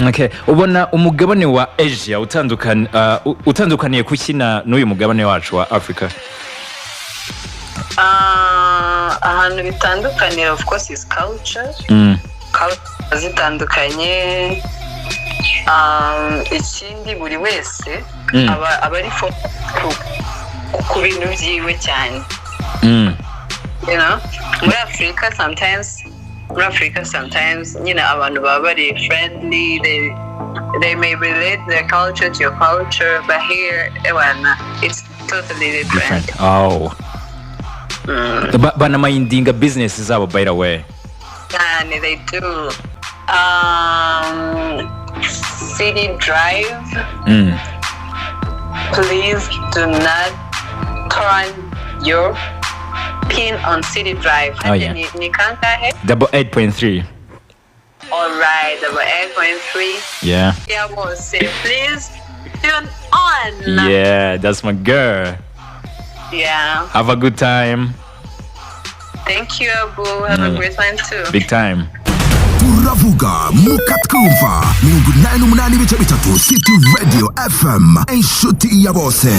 Okay, ubona umugabane wa Asia utandukaniye kuki n'uyu mugabane wacu wa Africa? Ahantu bitandukanira of course is culture. Culture zitandukanye. Ikindi buri wese aba ari ku bintu byiwe cyane. You know, muri Africa sometimes abantu baba bari friendly, they may relate their culture to your culture, but here it's totally different. Oh. Banamayindinga business zabo by the way. And they do. City Drive. Please do not turn your pin on City Drive. Oh yeah. 8.3. Alright, 8.3. Yeah. Yeah, we'll say please tune on. Yeah, that's my girl. Yeah. Have a good time. Thank you, Abu. Have a great time too. Big time. Turavuga mukatwumva 88.3 City Radio FM inshuti ya bose.